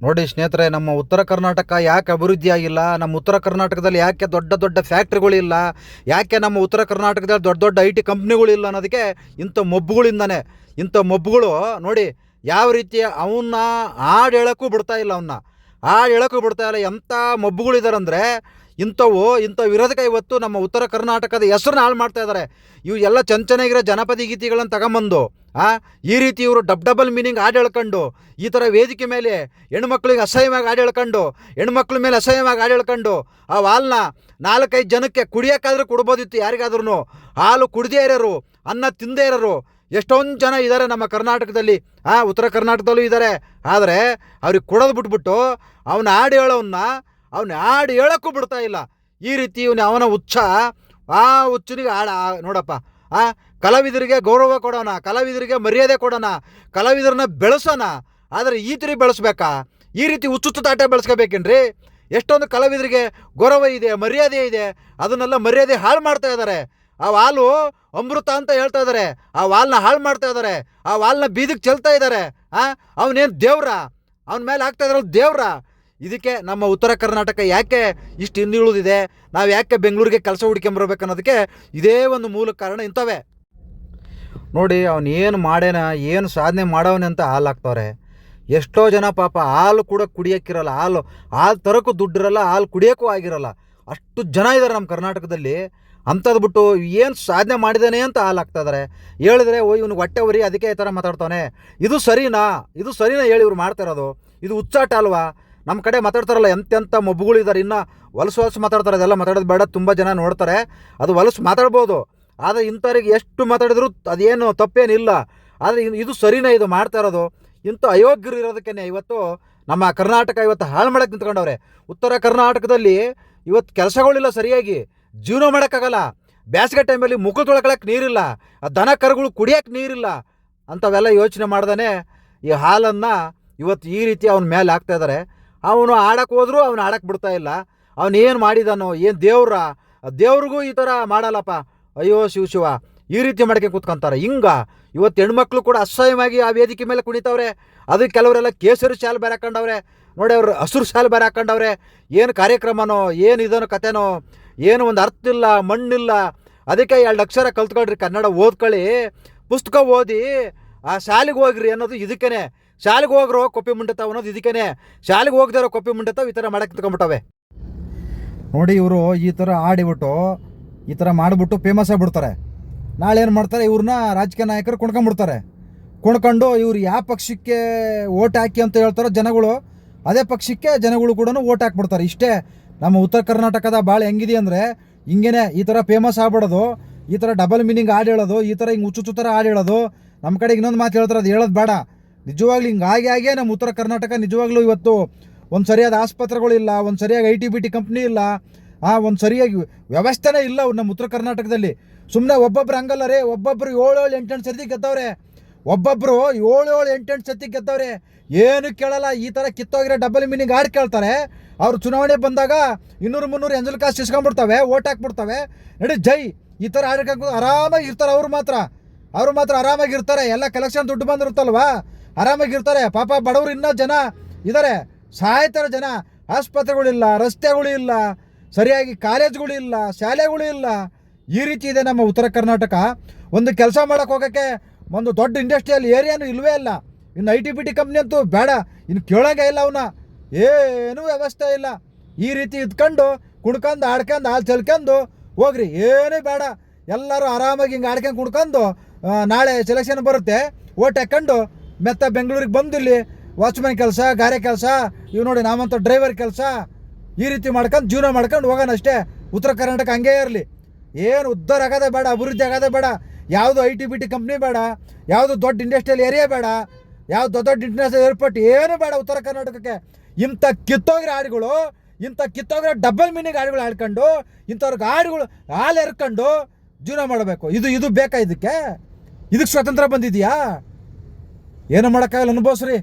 ನೋಡಿ ಸ್ನೇಹಿತರೆ, ನಮ್ಮ ಉತ್ತರ ಕರ್ನಾಟಕ ಯಾಕೆ ಅಭಿವೃದ್ಧಿ ಆಗಿಲ್ಲ? ನಮ್ಮ ಉತ್ತರ ಕರ್ನಾಟಕದಲ್ಲಿ ಯಾಕೆ ದೊಡ್ಡ ದೊಡ್ಡ ಫ್ಯಾಕ್ಟ್ರಿಗಳಿಲ್ಲ? ಯಾಕೆ ನಮ್ಮ ಉತ್ತರ ಕರ್ನಾಟಕದಲ್ಲಿ ದೊಡ್ಡ ದೊಡ್ಡ IT ಕಂಪ್ನಿಗಳಿಲ್ಲ ಅನ್ನೋದಕ್ಕೆ ಇಂಥ ಮೊಬ್ಬುಗಳಿಂದನೇ. ಇಂಥ ಮೊಬ್ಬುಗಳು ನೋಡಿ ಯಾವ ರೀತಿ ಅವನ್ನ ಹಾಡು ಹೇಳೋಕ್ಕೂ ಬಿಡ್ತಾ ಇಲ್ಲ. ಹಾಡು ಹೇಳೋಕ್ಕೂ ಬಿಡ್ತಾ ಇಲ್ಲ. ಎಂಥ ಮೊಬ್ಬುಗಳಿದಾರಂದರೆ ಇಂಥ ವಿರೋಧಕ ಇವತ್ತು ನಮ್ಮ ಉತ್ತರ ಕರ್ನಾಟಕದ ಹೆಸರನ್ನ ಹಾಳು ಮಾಡ್ತಾ ಇದ್ದಾರೆ. ಇವು ಎಲ್ಲ ಚೆನ್ನಾಗಿರೋ ಜನಪದ ಗೀತೆಗಳನ್ನು ತಗೊಂಬಂದು ಈ ರೀತಿ ಇವರು ಡಬಲ್ ಮೀನಿಂಗ್ ಹಾಡು ಹೇಳ್ಕೊಂಡು ಈ ಥರ ವೇದಿಕೆ ಮೇಲೆ ಹೆಣ್ಮಕ್ಳಿಗೆ ಅಸಹ್ಯವಾಗಿ ಹಾಡು ಹೇಳ್ಕೊಂಡು ಹೆಣ್ಮಕ್ಳ ಮೇಲೆ ಅಸಹ್ಯವಾಗಿ ಹಾಡು ಹೇಳ್ಕೊಂಡು ಆ ಹಾಲನ್ನ 4-5 ಜನಕ್ಕೆ ಕುಡಿಯೋಕ್ಕಾದ್ರೂ ಕೊಡ್ಬೋದಿತ್ತು. ಯಾರಿಗಾದ್ರೂ ಹಾಲು ಕುಡ್ದೇ ಇರೋರು, ಅನ್ನ ತಿಂದೇ ಇರೋರು ಎಷ್ಟೊಂದು ಜನ ಇದ್ದಾರೆ ನಮ್ಮ ಕರ್ನಾಟಕದಲ್ಲಿ, ಉತ್ತರ ಕರ್ನಾಟಕದಲ್ಲೂ ಇದ್ದಾರೆ. ಆದರೆ ಅವ್ರಿಗೆ ಕೊಡೋದು ಬಿಟ್ಬಿಟ್ಟು ಅವನ ಹಾಡು ಹೇಳೋಕ್ಕೂ ಬಿಡ್ತಾ ಇಲ್ಲ. ಈ ರೀತಿ ಅವನ ಹುಚ್ಚ ಹುಚ್ಚನಿಗೆ ನೋಡಪ್ಪ, ಕಲಾವಿದರಿಗೆ ಗೌರವ ಕೊಡೋಣ, ಕಲಾವಿದರಿಗೆ ಮರ್ಯಾದೆ ಕೊಡೋಣ, ಕಲಾವಿದರನ್ನ ಬೆಳೆಸೋಣ. ಆದರೆ ಈ ರೀತಿ ಬೆಳೆಸ್ಬೇಕಾ? ಈ ರೀತಿ ಹುಚ್ಚುಚ್ಚು ತಾಟೆ ಬೆಳೆಸ್ಕೋಬೇಕೇನ್ರಿ? ಎಷ್ಟೊಂದು ಕಲಾವಿದರಿಗೆ ಗೌರವ ಇದೆ, ಮರ್ಯಾದೆ ಇದೆ, ಅದನ್ನೆಲ್ಲ ಮರ್ಯಾದೆ ಹಾಳು ಮಾಡ್ತಾ ಇದ್ದಾರೆ. ಆ ಹಾಲು ಅಮೃತ ಅಂತ ಹೇಳ್ತಾ ಇದ್ದಾರೆ, ಆ ಹಾಲನ್ನ ಹಾಳು ಮಾಡ್ತಾ ಇದ್ದಾರೆ, ಆ ಹಾಲನ್ನ ಬೀದಿಗೆ ಚೆಲ್ತಾ ಇದ್ದಾರೆ. ಅವನೇನು ದೇವ್ರ? ಅವನ ಮೇಲೆ ಆಗ್ತಾ ಇದ್ರಲ್ಲ ದೇವ್ರ? ಇದಕ್ಕೆ ನಮ್ಮ ಉತ್ತರ ಕರ್ನಾಟಕ ಯಾಕೆ ಇಷ್ಟು ಹಿಂದುಳಿದಿದೆ? ನಾವು ಯಾಕೆ ಬೆಂಗಳೂರಿಗೆ ಕೆಲಸ ಹುಡ್ಕೊಂಬರ್ಬೇಕು ಅನ್ನೋದಕ್ಕೆ ಇದೇ ಒಂದು ಮೂಲ ಕಾರಣ ಇಂಥವೇ. ನೋಡಿ ಅವನು ಏನು ಮಾಡ್ಯಾನ, ಏನು ಸಾಧನೆ ಮಾಡವನೆ ಅಂತ ಹಾಲು ಹಾಕ್ತವ್ರೆ. ಎಷ್ಟೋ ಜನ ಪಾಪ ಹಾಲು ಕೂಡ ಕುಡಿಯೋಕ್ಕಿರಲ್ಲ, ಹಾಲು ತರೋಕ್ಕೂ ದುಡ್ಡಿರಲ್ಲ, ಹಾಲು ಕುಡಿಯೋಕ್ಕೂ ಆಗಿರಲ್ಲ. ಅಷ್ಟು ಜನ ಇದ್ದಾರೆ ನಮ್ಮ ಕರ್ನಾಟಕದಲ್ಲಿ. ಅಂಥದ್ದು ಬಿಟ್ಟು ಏನು ಸಾಧನೆ ಮಾಡಿದ್ದಾನೆ ಅಂತ ಹಾಲು ಹಾಕ್ತಾ ಇದ್ದಾರೆ. ಹೇಳಿದ್ರೆ ಇವ್ನಿಗೆ ಹೊಟ್ಟೆ ಉರಿ, ಅದಕ್ಕೆ ಈ ಥರ ಮಾತಾಡ್ತಾನೆ. ಇದು ಸರಿನಾ ಹೇಳಿ ಇವ್ರು ಮಾಡ್ತಾ ಇರೋದು? ಇದು ಹುಚ್ಚಾಟ ಅಲ್ವಾ? ನಮ್ಮ ಕಡೆ ಮಾತಾಡ್ತಾರಲ್ಲ ಎಂತೆಂಥ ಮೊಬ್ಬುಗಳಿದ್ದಾರೆ, ಇನ್ನೂ ಹೊಲಸು ಮಾತಾಡ್ತಾರೆ. ಅದೆಲ್ಲ ಮಾತಾಡೋದು ಬೇಡ, ತುಂಬ ಜನ ನೋಡ್ತಾರೆ. ಅದು ಹೊಲಸು ಮಾತಾಡ್ಬೋದು, ಆದರೆ ಇಂಥವ್ರಿಗೆ ಎಷ್ಟು ಮಾತಾಡಿದ್ರು ಅದೇನು ತಪ್ಪೇನಿಲ್ಲ. ಆದರೆ ಇದು ಸರಿನಾ ಇದು ಮಾಡ್ತಾ ಇರೋದು? ಇಂಥ ಅಯೋಗ್ಯರು ಇರೋದಕ್ಕೇ ಇವತ್ತು ನಮ್ಮ ಕರ್ನಾಟಕ ಇವತ್ತು ಹಾಳು ಮಾಡೋಕ್ಕೆ ನಿಂತ್ಕೊಂಡವ್ರೆ. ಉತ್ತರ ಕರ್ನಾಟಕದಲ್ಲಿ ಇವತ್ತು ಕೆಲಸಗಳಿಲ್ಲ, ಸರಿಯಾಗಿ ಜೀವನ ಮಾಡೋಕ್ಕಾಗಲ್ಲ. ಬೇಸಿಗೆ ಟೈಮಲ್ಲಿ ಮುಖ ತೊಳ್ಕೊಳಕ್ಕೆ ನೀರಿಲ್ಲ, ದನ ಕರುಗಳು ಕುಡಿಯೋಕ್ಕೆ ನೀರಿಲ್ಲ. ಅಂಥವೆಲ್ಲ ಯೋಚನೆ ಮಾಡ್ದೇ ಈ ಹಾಲನ್ನು ಇವತ್ತು ಈ ರೀತಿ ಅವನ ಮೇಲೆ ಹಾಕ್ತಾ ಇದ್ದಾರೆ. ಅವನು ಆಡಕ್ಕೆ ಹೋದ್ರೂ ಅವನು ಆಡಕ್ಕೆ ಬಿಡ್ತಾ ಇಲ್ಲ. ಅವನು ಏನು ಮಾಡಿದಾನೋ, ಏನು ದೇವ್ರಿಗೂ ಈ ಥರ ಮಾಡಲ್ಲಪ್ಪ. ಅಯ್ಯೋ ಶಿವ, ಈ ರೀತಿ ಮಾಡ್ಕೆ ಕೂತ್ಕೊಂತಾರೆ. ಇವತ್ತು ಹೆಣ್ಮಕ್ಳು ಕೂಡ ಅಸಹ್ಯವಾಗಿ ಆ ವೇದಿಕೆ ಮೇಲೆ ಕುಣಿತವ್ರೆ. ಅದಕ್ಕೆ ಕೆಲವರೆಲ್ಲ ಕೇಸರಿ ಶಾಲು ಬೇರೆ ಹಾಕೊಂಡವ್ರೆ ನೋಡಿ, ಅವ್ರು ಹಸಿರು ಶಾಲು ಬೇರೆ ಹಾಕೊಂಡವ್ರೆ. ಏನು ಕಾರ್ಯಕ್ರಮನೋ, ಏನು ಇದನೋ ಕತೆನೋ, ಏನು ಒಂದು ಅರ್ಥ ಇಲ್ಲ, ಮಣ್ಣಿಲ್ಲ. ಅದಕ್ಕೆ 2 ಅಕ್ಷರ ಕಲ್ತ್ಕೊಳ್ರಿ, ಕನ್ನಡ ಓದ್ಕೊಳ್ಳಿ, ಪುಸ್ತಕ ಓದಿ ಆ ಶಾಲೆಗೆ ಹೋಗ್ರಿ ಅನ್ನೋದು ಇದಕ್ಕೇ. ಶಾಲೆಗೆ ಹೋಗ್ರೋ ಕೊಪ್ಪಿ ಮುಂಡತಾವ ಅನ್ನೋದು ಇದಕ್ಕೇ. ಶಾಲೆಗೆ ಹೋಗ್ದಿರೋ ಕೊಪ್ಪಿ ಮುಂಡತಾವ ಈ ಥರ ಮಾಡಕ್ಕೆ ನಿಂತ್ಕೊಂಡ್ಬಿಟ್ಟವೆ. ನೋಡಿ ಇವರು ಈ ಥರ ಆಡಿಬಿಟ್ಟು ಈ ಥರ ಮಾಡಿಬಿಟ್ಟು ಫೇಮಸ್ ಆಗಿಬಿಡ್ತಾರೆ. ನಾಳೆ ಏನು ಮಾಡ್ತಾರೆ, ಇವ್ರನ್ನ ರಾಜಕೀಯ ನಾಯಕರು ಕುಣ್ಕೊಂಡು ಇವ್ರು ಯಾವ ಪಕ್ಷಕ್ಕೆ ಓಟ್ ಹಾಕಿ ಅಂತ ಹೇಳ್ತಾರೋ ಜನಗಳು, ಅದೇ ಪಕ್ಷಕ್ಕೆ ಜನಗಳು ಕೂಡ ಓಟ್ ಹಾಕ್ಬಿಡ್ತಾರೆ. ಇಷ್ಟೇ ನಮ್ಮ ಉತ್ತರ ಕರ್ನಾಟಕದ ಭಾಳ ಹೆಂಗಿದೆ ಅಂದರೆ ಹಿಂಗೇ ಈ ಥರ ಫೇಮಸ್ ಆಗ್ಬಿಡೋದು, ಈ ಥರ ಡಬಲ್ ಮೀನಿಂಗ್ ಹಾಡು ಹೇಳೋದು, ಈ ಥರ ಹಿಂಗೆ ಹುಚ್ಚು ಥರ ಹಾಡು ಹೇಳೋದು. ನಮ್ಮ ಕಡೆಗೆ ಇನ್ನೊಂದು ಮಾತು ಹೇಳ್ತಾರೆ, ಅದು ಹೇಳೋದು ಬೇಡ. ನಿಜವಾಗ್ಲೂ ಹಿಂಗೆ ನಮ್ಮ ಉತ್ತರ ಕರ್ನಾಟಕ ನಿಜವಾಗ್ಲೂ ಇವತ್ತು ಒಂದು ಸರಿಯಾದ ಆಸ್ಪತ್ರೆಗಳಿಲ್ಲ, ಒಂದು ಸರಿಯಾಗಿ IT ಕಂಪ್ನಿ ಇಲ್ಲ, ಒಂದು ಸರಿಯಾಗಿ ವ್ಯವಸ್ಥೆನೇ ಇಲ್ಲ ನಮ್ಮ ಉತ್ತರ ಕರ್ನಾಟಕದಲ್ಲಿ. ಸುಮ್ಮನೆ ಒಬ್ಬೊಬ್ರು ಹಂಗಲ್ಲ ರೀ, ಒಬ್ಬೊಬ್ರು 7-8 ಸರ್ತಿ ಗೆದ್ದವ್ರೆ, ಒಬ್ಬೊಬ್ಬರು 7-8 ಸರ್ತಿ ಗೆದ್ದವ್ರೆ. ಏನು ಕೇಳಲ್ಲ. ಈ ಥರ ಕಿತ್ತೋಗಿರೋ ಡಬಲ್ ಮೀನಿಂಗ್ ಹಾಡು ಕೇಳ್ತಾರೆ. ಅವ್ರು ಚುನಾವಣೆ ಬಂದಾಗ 200-300 ಎಂಜಲ್ ಕಾಸು ಇಸ್ಕೊಂಡ್ಬಿಡ್ತವೆ, ಓಟ್ ಹಾಕ್ಬಿಡ್ತವೆ. ನಡಿ ಜೈ ಈ ಥರ ಹಾಡು ಆರಾಮಾಗಿ ಇರ್ತಾರೆ. ಅವ್ರು ಮಾತ್ರ ಆರಾಮಾಗಿರ್ತಾರೆ. ಎಲ್ಲ ಕಲೆಕ್ಷನ್ ದುಡ್ಡು ಬಂದಿರುತ್ತಲ್ವಾ, ಆರಾಮಾಗಿರ್ತಾರೆ. ಪಾಪ ಬಡವರು ಇನ್ನೂ ಜನ ಇದ್ದಾರೆ, ಸಾಯ್ತಾರೆ ಜನ. ಆಸ್ಪತ್ರೆಗಳಿಲ್ಲ, ರಸ್ತೆಗಳಿಲ್ಲ, ಸರಿಯಾಗಿ ಕಾಲೇಜ್ಗಳಿಲ್ಲ, ಶಾಲೆಗಳು ಇಲ್ಲ. ಈ ರೀತಿ ಇದೆ ನಮ್ಮ ಉತ್ತರ ಕರ್ನಾಟಕ. ಒಂದು ಕೆಲಸ ಮಾಡೋಕ್ಕೆ ಹೋಗೋಕ್ಕೆ ಒಂದು ದೊಡ್ಡ ಇಂಡಸ್ಟ್ರಿಯಲ್ ಏರಿಯಾನು ಇಲ್ಲವೇ ಇಲ್ಲ. ಇನ್ನು IT ಕಂಪ್ನಿ ಅಂತೂ ಬೇಡ, ಇನ್ನು ಕೇಳೋಂಗೆ ಇಲ್ಲ. ಅವನ್ನ ಏನೂ ವ್ಯವಸ್ಥೆ ಇಲ್ಲ. ಈ ರೀತಿ ಇದ್ಕೊಂಡು ಕುಣ್ಕೊಂಡು ಆಡ್ಕೊಂಡು ಹಾಲು ಚೆಲ್ಕೊಂಡು ಹೋಗ್ರಿ, ಏನೂ ಬೇಡ. ಎಲ್ಲರೂ ಆರಾಮಾಗಿ ಹಿಂಗೆ ಆಡ್ಕೊಂಡು ಕುಣ್ಕೊಂಡು ನಾಳೆ ಸೆಲೆಕ್ಷನ್ ಬರುತ್ತೆ, ಓಟ್ ಹಾಕ್ಕೊಂಡು ಮೆತ್ತ ಬೆಂಗಳೂರಿಗೆ ಬಂದು ಇಲ್ಲಿ ವಾಚ್ಮ್ಯಾನ್ ಕೆಲಸ, ಗಾರೆ ಕೆಲಸ, ಇವು ನೋಡಿ ನಾವಂತ ಡ್ರೈವರ್ ಕೆಲಸ, ಈ ರೀತಿ ಮಾಡ್ಕೊಂಡು ಜೀವನ ಮಾಡ್ಕೊಂಡು ಹೋಗೋಣ ಅಷ್ಟೇ. ಉತ್ತರ ಕರ್ನಾಟಕ ಹಂಗೇ ಇರಲಿ. ಏನು ಉದ್ಧಾರ ಆಗೋದೇ ಬೇಡ, ಅಭಿವೃದ್ಧಿ ಆಗೋದೇ ಬೇಡ. ಯಾವುದು IT ಕಂಪ್ನಿ ಬೇಡ, ಯಾವುದು ದೊಡ್ಡ ಇಂಡಸ್ಟ್ರಿಯಲ್ ಏರಿಯಾ ಬೇಡ, ಯಾವುದು ದೊಡ್ಡ ಇಂಟರ್ನ್ಯಾಷನಲ್ ಏರ್ಪೋರ್ಟ್ ಏನು ಬೇಡ ಉತ್ತರ ಕರ್ನಾಟಕಕ್ಕೆ. ಇಂಥ ಕಿತ್ತೋಗಿರೋ ಹಾಡುಗಳು, ಇಂಥ ಕಿತ್ತೋಗಿರೋ ಡಬಲ್ ಮೀನಿಂಗ್ ಹಾಡುಗಳು ಆಡ್ಕೊಂಡು ಇಂಥವ್ರಿಗೆ ಹಾಡುಗಳು ಹಾಲು ಎರ್ಕೊಂಡು ಜೀವನ ಮಾಡಬೇಕು. ಇದು ಬೇಕಾ? ಇದಕ್ಕೆ ಸ್ವಾತಂತ್ರ್ಯ ಬಂದಿದೆಯಾ? ಏನು ಮಾಡೋಕ್ಕಾಗಲ್ಲ, ಅನುಭವಿಸ್ರಿ.